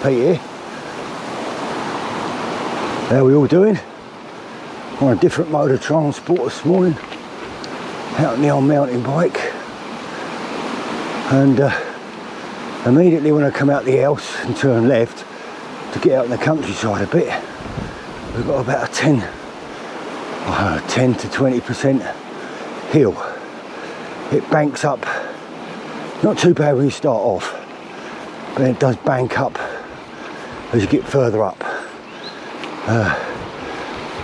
Pete here. How are we all doing? On a different mode of transport this morning. Out on the old mountain bike. And immediately when I come out the house and turn left to get out in the countryside a bit, we've got about a 10 to 20% hill. It banks up, not too bad when you start off, but it does bank up as you get further up.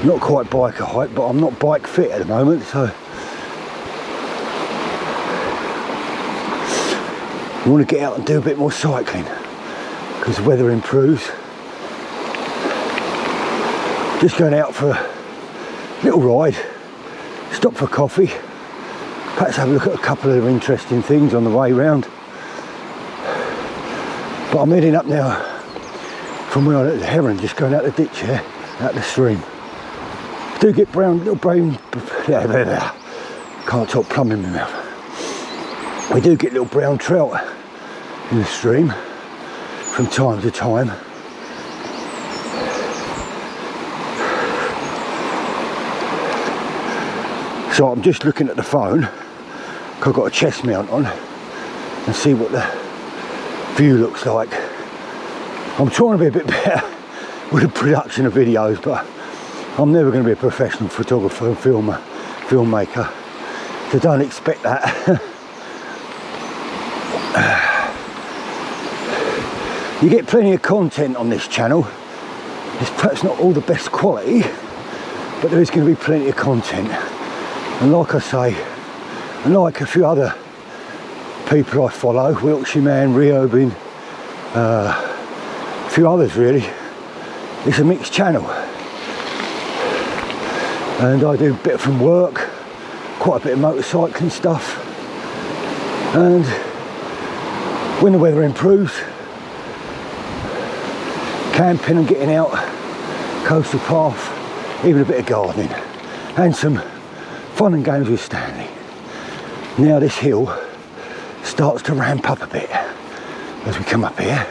Not quite biker height, but I'm not bike fit at the moment, so I want to get out and do a bit more cycling because the weather improves. Just going out for a little ride, stop for coffee, perhaps have a look at a couple of interesting things on the way round. But I'm heading up now from where I let the heron, just going out the ditch here, out the stream. I do get little brown, can't talk, plum in my mouth. We do get little brown trout in the stream from time to time. So I'm just looking at the phone, I've got a chest mount on, and see what the view looks like. I'm trying to be a bit better with the production of videos, but I'm never going to be a professional photographer and filmmaker, so don't expect that. You get plenty of content on this channel. It's perhaps not all the best quality, but there is going to be plenty of content. And like I say, and like a few other people I follow, Wiltshire Man, Riobin, a few others really, it's a mixed channel. And I do a bit from work, quite a bit of motorcycling stuff. And when the weather improves, camping and getting out, coastal path, even a bit of gardening, and some fun and games with Stanley. Now this hill starts to ramp up a bit as we come up here.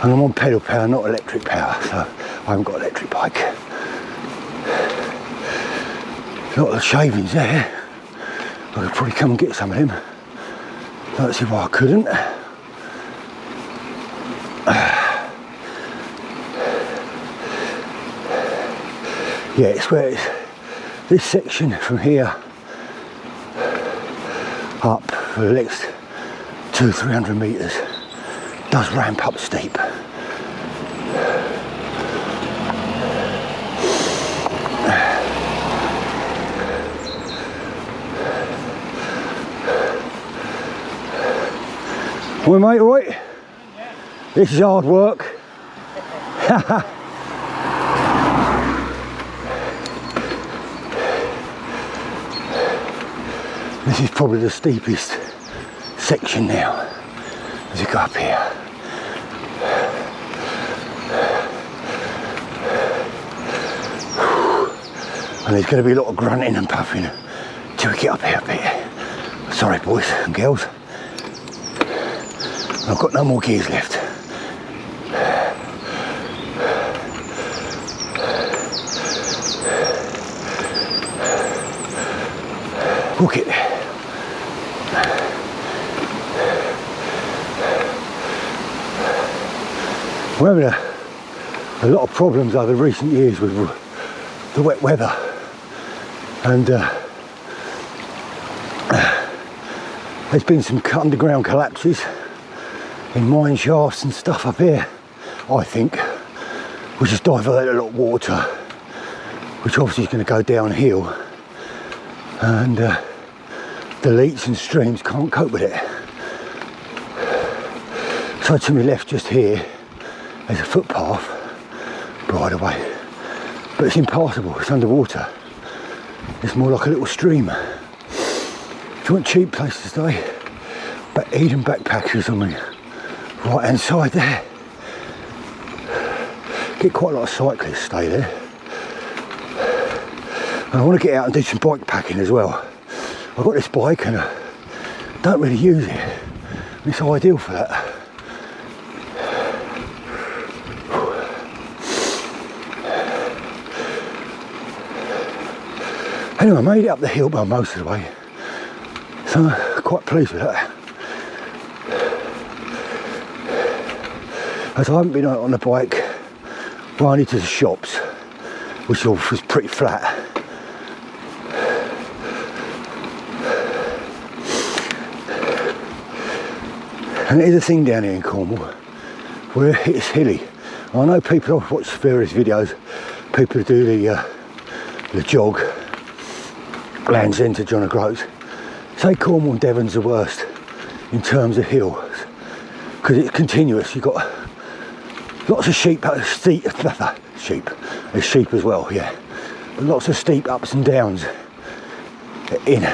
And I'm on pedal power, not electric power, so I haven't got an electric bike. A lot of shavings there. I could probably come and get some of them. Don't see why I couldn't. Yeah, it's where it's this section from here up for the next 200-300 metres does ramp up steep. Well, mate, all right? Yeah. This is hard work. This is probably the steepest section now as you go up here. And there's going to be a lot of grunting and puffing till we get up here a bit. Sorry boys and girls, I've got no more gears left. Hook it. We're having a lot of problems over recent years with the wet weather, and there's been some underground collapses in mine shafts and stuff up here, I think, which has diverted a lot of water, which obviously is going to go downhill, and the leaks and streams can't cope with it. So to my left just here, there's a footpath right away, but it's impassable, it's underwater. It's more like a little stream. If you want cheap places to stay, but Eden Backpackers on the right hand side there. Get quite a lot of cyclists stay there. And I want to get out and do some bike packing as well. I've got this bike and I don't really use it. It's ideal for that. Anyway, I made it up the hill by most of the way, so I'm quite pleased with that. As I haven't been out on the bike, only to the shops, which was pretty flat. And it is a thing down here in Cornwall, where it's hilly. I know people, I've watched various videos, people do the jog, Land's End to John O'Groats, say Cornwall and Devon's the worst in terms of hills, because it's continuous. You've got lots of sheep, sheep, there's sheep as well, yeah, but lots of steep ups and downs in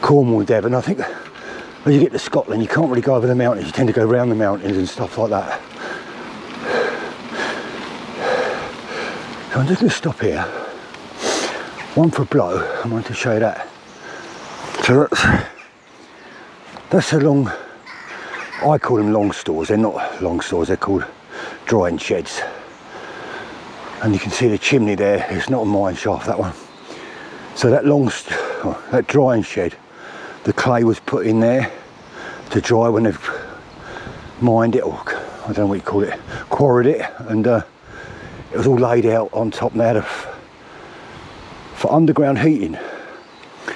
Cornwall and Devon. I think as you get to Scotland, you can't really go over the mountains, you tend to go around the mountains and stuff like that. So I'm just going to stop here, one for a blow. I wanted to show you that. So that's a long, I call them long stores, they're not long stores, they're called drying sheds. And you can see the chimney there, it's not a mine shaft, that one. So that that drying shed, the clay was put in there to dry when they've mined it, or I don't know what you call it, quarried it, and it was all laid out on top now for underground heating.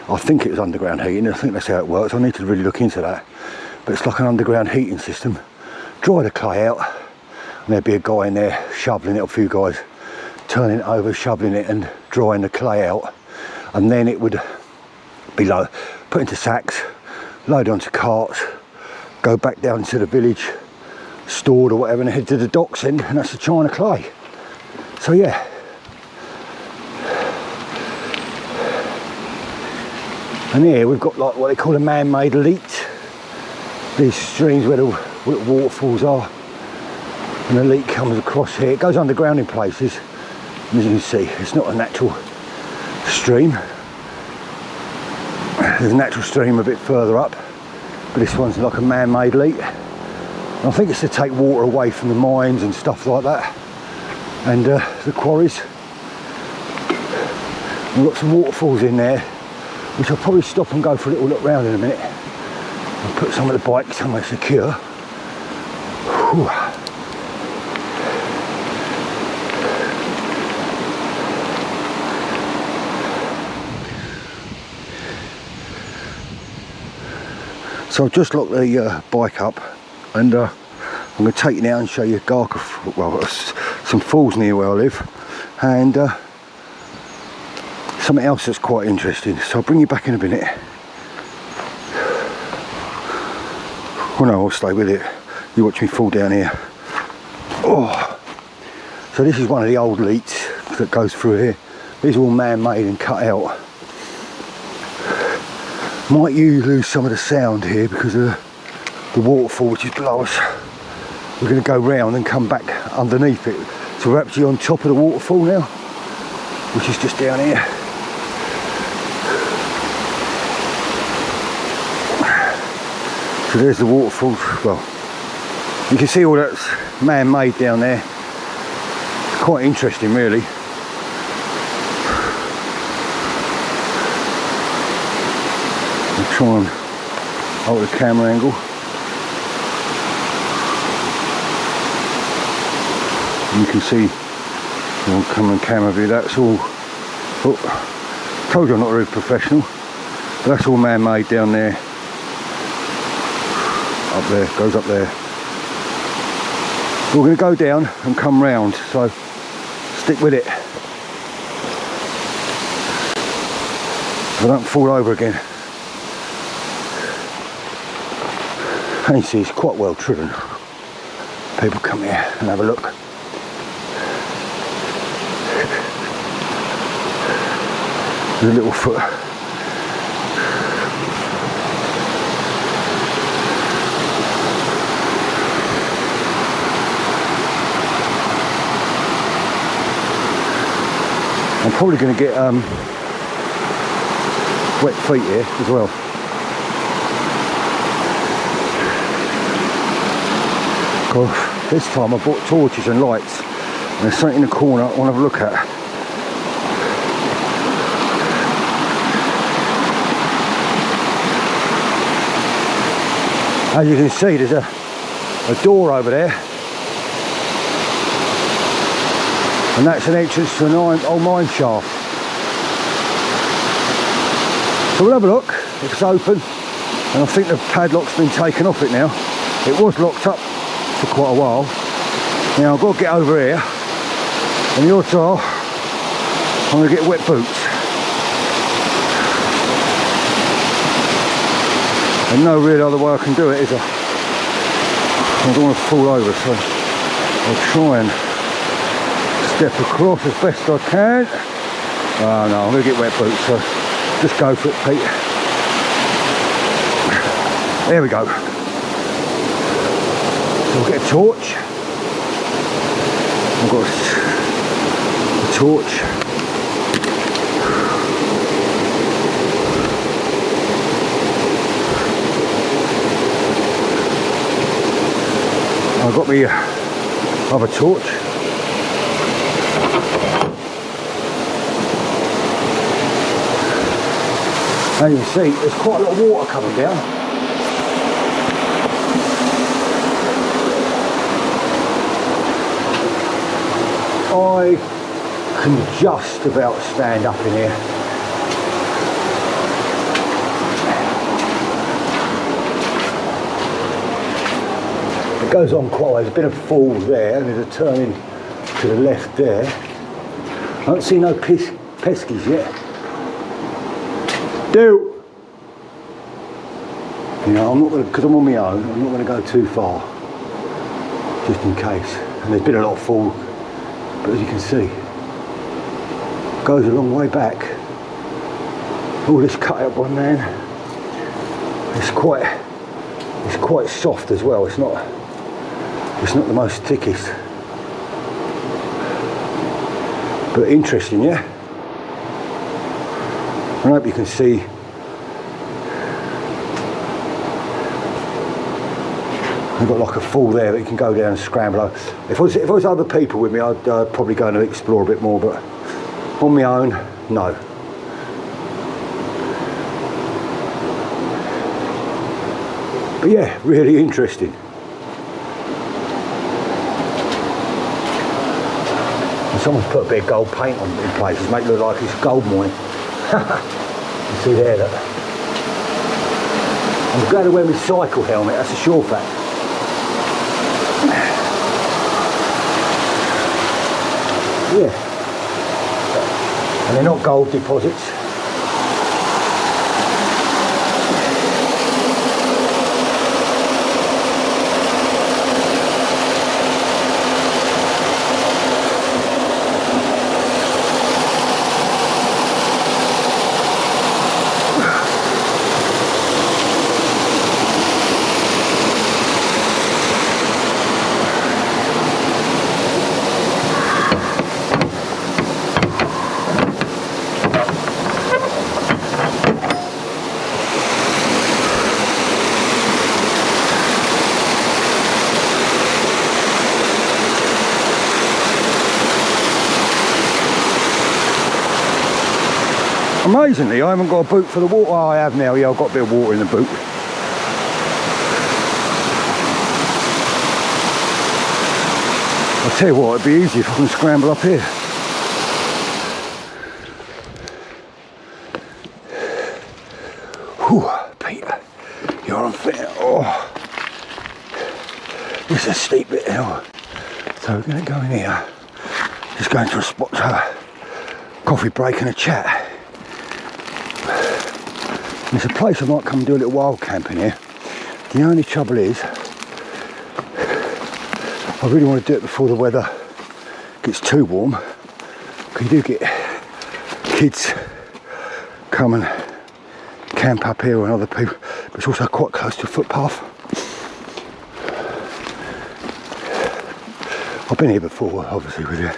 I think it was underground heating, I think that's how it works. I need to really look into that. But it's like an underground heating system. Dry the clay out, and there'd be a guy in there shoveling it, a few guys turning it over, shoveling it and drying the clay out. And then it would be put into sacks, loaded onto carts, go back down to the village, stored or whatever, and head to the docks end, and that's the China clay. So yeah. And here we've got like what they call a man-made leat. These streams where the waterfalls are. And the leak comes across here. It goes underground in places. And as you can see, it's not a natural stream. There's a natural stream a bit further up, but this one's like a man-made leak. And I think it's to take water away from the mines and stuff like that, and the quarries. We've got some waterfalls in there, which I'll probably stop and go for a little look round in a minute. I'll put some of the bike somewhere secure. Whew. So I've just locked the bike up, and I'm going to take it now and show you some falls near where I live, and something else that's quite interesting. So I'll bring you back in a minute. Well, no, I'll stay with it. You watch me fall down here. Oh, so this is one of the old leats that goes through here. These are all man-made and cut out. Might you lose some of the sound here because of the waterfall which is below us. We're going to go round and come back underneath it. So we're actually on top of the waterfall now, which is just down here. So there's the waterfall. Well, you can see all that's man-made down there. It's quite interesting, really. I'll try and hold the camera angle. And you can see, I'll come and camera view, that's all, oh, told you I'm not very professional, but that's all man-made down there. Up there, goes up there. We're going to go down and come round, so stick with it. So I don't fall over again. And you see it's quite well trodden. People come here and have a look. There's a little foot. I'm probably going to get wet feet here as well. Well, this time I brought torches and lights, and there's something in the corner I want to have a look at. As you can see, there's a door over there, and that's an entrance to an old mine shaft. So we'll have a look if it's open, and I think the padlock's been taken off it now. It was locked up for quite a while. Now I've got to get over here, and the odds are I'm going to get wet boots. And no real other way I can do it, is there? I don't want to fall over, so I'll try and step across as best I can. Oh no, I'm going to get wet boots, so just go for it, Pete. There we go. So we'll get a torch. I've got a torch. I've got my other torch. As you can see, there's quite a lot of water coming down. I can just about stand up in here. It goes on quite well. There's a bit of fall there, and there's a turning to the left there. I don't see no peskies yet. You know, I'm not going to, because I'm on my own, I'm not going to go too far, just in case. And there's been a lot of fall, but as you can see, it goes a long way back. All this cut up one man. It's quite soft as well. It's not the most thickest, but interesting, yeah. I hope you can see. I've got like a fall there that you can go down and scramble over. If I was other people with me, I'd probably go and explore a bit more, but on my own, no. But yeah, really interesting. And someone's put a bit of gold paint on in places, make it look like it's gold mine. You see there, look. I'm glad to wear my cycle helmet, that's a sure fact. Yeah, and they're not gold deposits. Amazingly, I haven't got a boot for the water. Oh, I have now, yeah, I've got a bit of water in the boot. I'll tell you what, it'd be easy if I can scramble up here. Whew, Peter, you're on fire. Oh, this is a steep bit now. So we're going to go in here. Just going to a spot to have a coffee break and a chat. It's a place I might come and do a little wild camping here. The only trouble is, I really want to do it before the weather gets too warm. Because you do get kids come and camp up here and other people, but it's also quite close to a footpath. I've been here before, obviously, with you,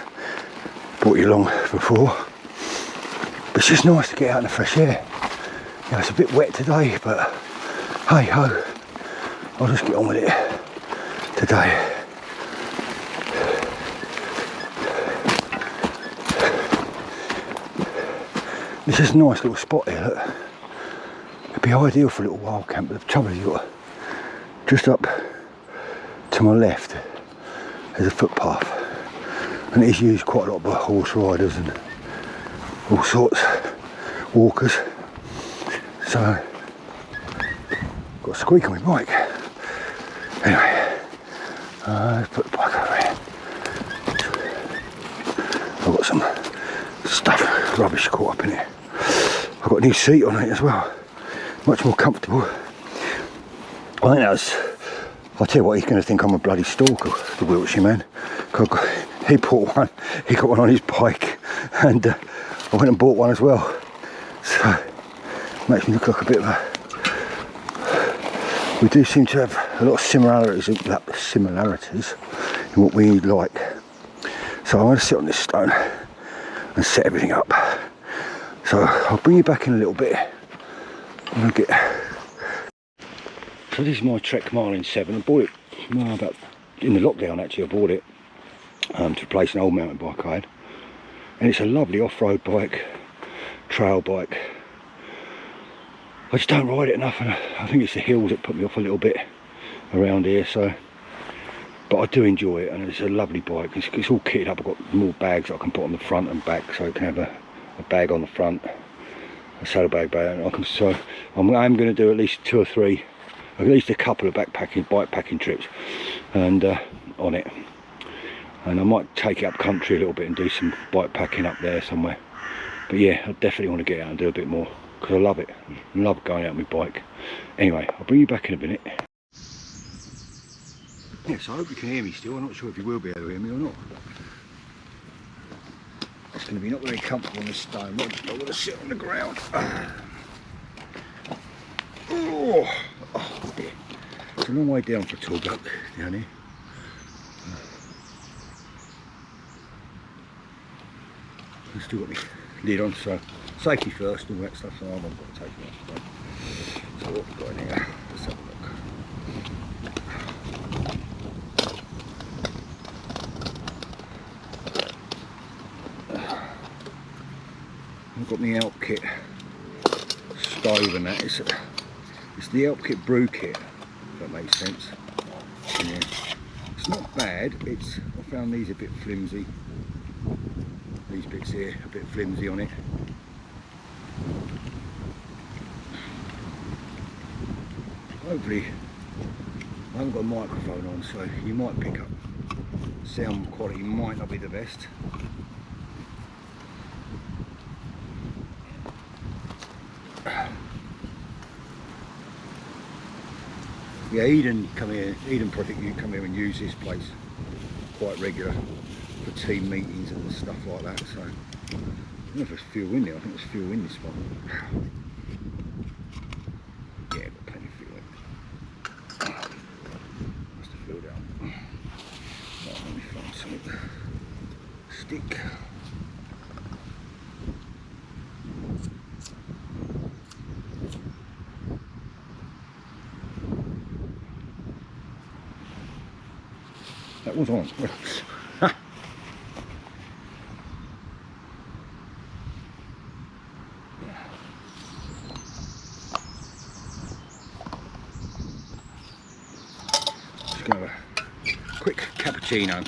brought you along before. But it's just nice to get out in the fresh air. You know, it's a bit wet today, but hey ho, I'll just get on with it today. It's just a nice little spot here, look. It'd be ideal for a little wild camp, but the trouble is you've got just up to my left there's a footpath, and it is used quite a lot by horse riders and all sorts, walkers. So got a squeak on my bike. Anyway, let's put the bike over here. I've got some stuff, rubbish caught up in it. I've got a new seat on it as well, much more comfortable. I think that's, I'll tell you what, he's going to think I'm a bloody stalker, the Wiltshire man. He bought one, he got one on his bike, and I went and bought one as well. So, makes me look like a bit of a... We do seem to have a lot of similarities in what we like. So I'm going to sit on this stone and set everything up. So I'll bring you back in a little bit. So this is my Trek Marlin 7. I bought it about in the lockdown actually. I bought it to replace an old mountain bike I had. And it's a lovely off-road bike, trail bike. I just don't ride it enough, and I think it's the hills that put me off a little bit around here. So, but I do enjoy it, and it's a lovely bike. It's all kitted up. I've got more bags that I can put on the front and back, so I can have a bag on the front, a saddlebag bag, and I'm going to do at least 2 or 3, at least a couple of bike packing trips, and on it. And I might take it up country a little bit and do some bike packing up there somewhere. But yeah, I definitely want to get out and do a bit more, because I love it. I love going out on my bike. Anyway, I'll bring you back in a minute. Yes, I hope you can hear me still. I'm not sure if you will be able to hear me or not. It's going to be not very comfortable on this stone. I just don't want to sit on the ground. Oh, yeah. It's a long way down for a tall bloke down here. I've still got my lid on, so safety first, all that stuff, so I haven't got to take it off. So what we've got in here, let's have a look. I've got my Elk Kit stove and that. It's the Elk Kit brew kit, if that makes sense. Yeah. It's not bad, I found these a bit flimsy. These bits here, a bit flimsy on it. Hopefully, I haven't got a microphone on, so you might pick up sound quality might not be the best. Yeah, Eden Project, you come here and use this place quite regular for team meetings and stuff like that, so I don't know if it's fuel in there. I think it's fuel in this spot. Yeah, got plenty of fuel in. Must have filled out. Right, let me find something. Stick. That was on. Just gonna have a quick cappuccino.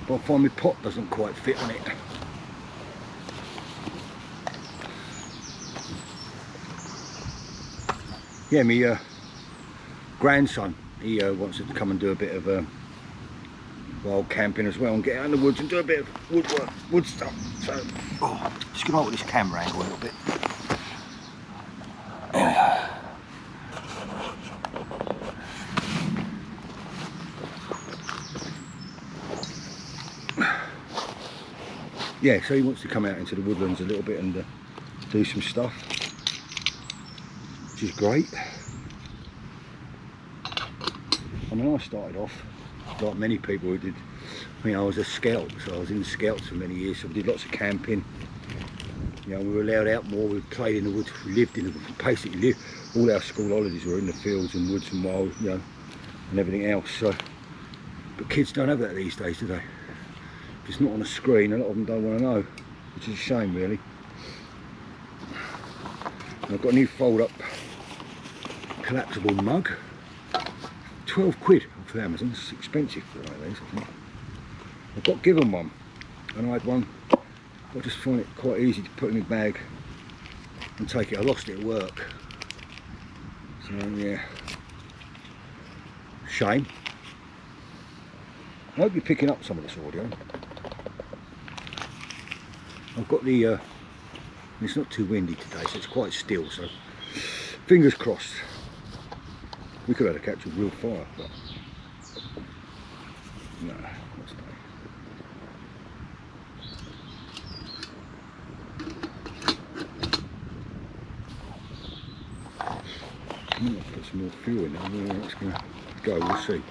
But I find my pot doesn't quite fit on it. Yeah, my grandson, he wants to come and do a bit of wild camping as well and get out in the woods and do a bit of woodwork, wood stuff. So, just gonna hold this camera angle a little bit. Yeah, so he wants to come out into the woodlands a little bit and do some stuff, which is great. I mean, I started off like many people who did. I mean, I was a scout, so I was in the scouts for many years, so we did lots of camping. You know, we were allowed out more, we played in the woods, we lived in the woods, basically lived, all our school holidays were in the fields and woods and wild, you know, and everything else. So, but kids don't have that these days, do they? If it's not on a screen, a lot of them don't want to know, which is a shame really. And I've got a new fold-up collapsible mug, 12 quid off of Amazon. It's expensive for one of these, I think. I got given one, and I had one. I just find it quite easy to put in my bag and take it. I lost it at work, so yeah, shame. I hope you're picking up some of this audio. I've got the it's not too windy today, so it's quite still, so fingers crossed. We could have had a catch of real fire, but no, not today. I might put some more fuel in there, I don't know how it's going to go, we'll see.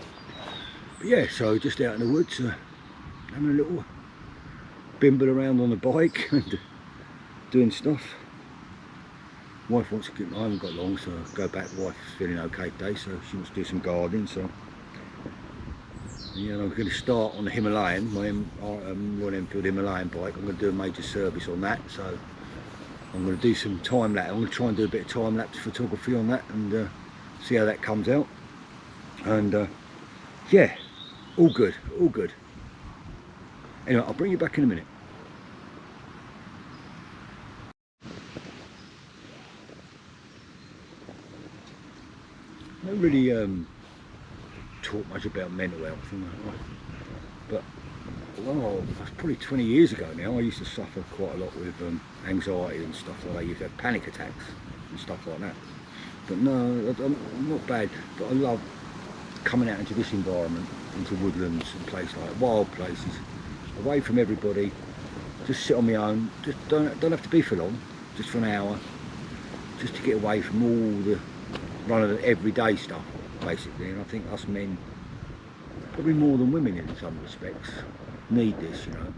But yeah, so just out in the woods, having a little bimble around on the bike and doing stuff. Wife wants to get, I haven't got long, so I'll go back. Wife's feeling okay today, so she wants to do some gardening. So yeah, I'm going to start on the Himalayan, my Royal Enfield Himalayan bike. I'm going to do a major service on that, so I'm going to do some time lapse. I'm going to try and do a bit of time lapse photography on that and see how that comes out. And yeah, all good, all good. Anyway, I'll bring you back in a minute. I don't really talk much about mental health, but well, that's probably 20 years ago now. I used to suffer quite a lot with anxiety and stuff like that. I used to have panic attacks and stuff like that. But no, I'm not bad. But I love coming out into this environment, into woodlands and places like wild places, away from everybody. Just sit on my own. Just don't have to be for long. Just for an hour, just to get away from all the run of the everyday stuff, basically. And I think us men, probably more than women in some respects, need this, you know.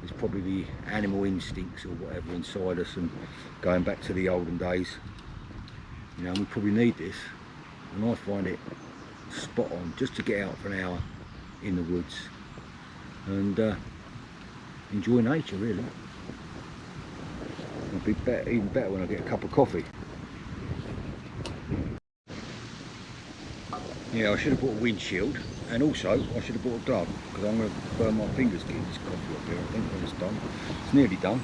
It's probably the animal instincts or whatever inside us, and going back to the olden days, you know, we probably need this. And I find it spot on just to get out for an hour in the woods and enjoy nature, really. It'll be better, even better when I get a cup of coffee. Yeah, I should have bought a windshield, and also I should have bought a glove, because I'm going to burn my fingers getting this coffee up here. I think when it's done. It's nearly done,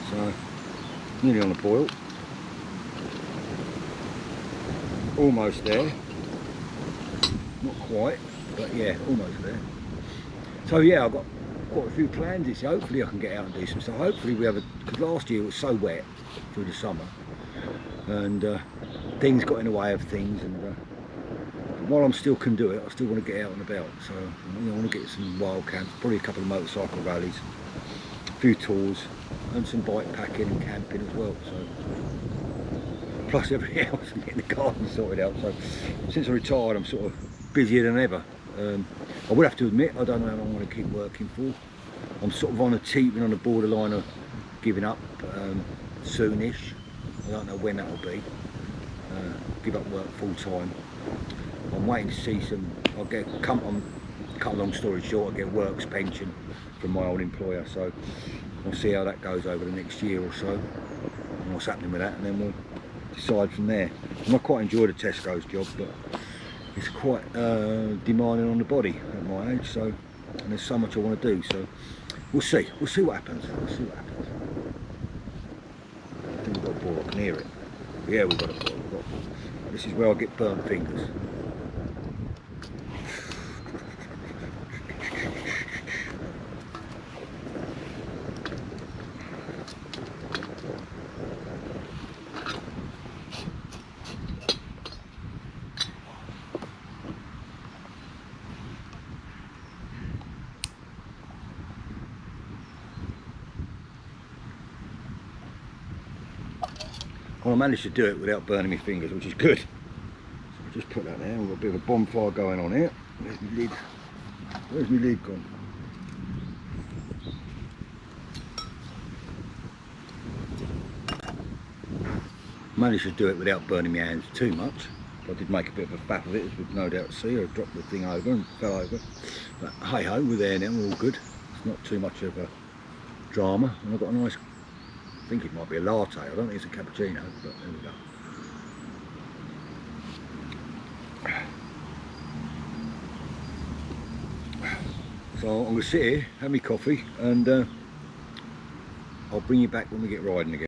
so nearly on the boil. Almost there. Not quite, but yeah, almost there. So yeah, I've got quite a few plans this year. Hopefully I can get out and do some stuff. Hopefully we have a, because last year it was so wet through the summer, and things got in the way of things, and while I still can do it, I still want to get out and about. So I want to get some wild camps, probably a couple of motorcycle rallies, a few tours, and some bike packing and camping as well. So plus everything else, and getting the garden sorted out. So since I retired, I'm sort of busier than ever. I would have to admit, I don't know how long I'm going to keep working for. I'm sort of on the borderline of giving up soonish. I don't know when that will be. Give up work full time. I'm waiting to see some. I'll get cut a long story short, I get works pension from my old employer, so we'll see how that goes over the next year or so, and what's happening with that, and then we'll decide from there. I quite enjoy the Tesco's job, but it's quite demanding on the body at my age, so, and there's so much I want to do, so we'll see what happens. We'll see what happens. I think we've got a ball, I can hear it. Yeah, we've got a ball. This is where I get burnt fingers. Well, I managed to do it without burning my fingers, which is good. So I'll just put that there. We've got a bit of a bonfire going on here. Where's my lid? Where's my lid gone? Managed to do it without burning my hands too much. I did make a bit of a faff of it, as we'd no doubt see. I dropped the thing over and fell over. But hey ho, we're there now, we're all good. It's not too much of a drama. And I've got a nice, I think it might be a latte. I don't think it's a cappuccino, but there we go. So I'm going to sit here, have my coffee, and I'll bring you back when we get riding again.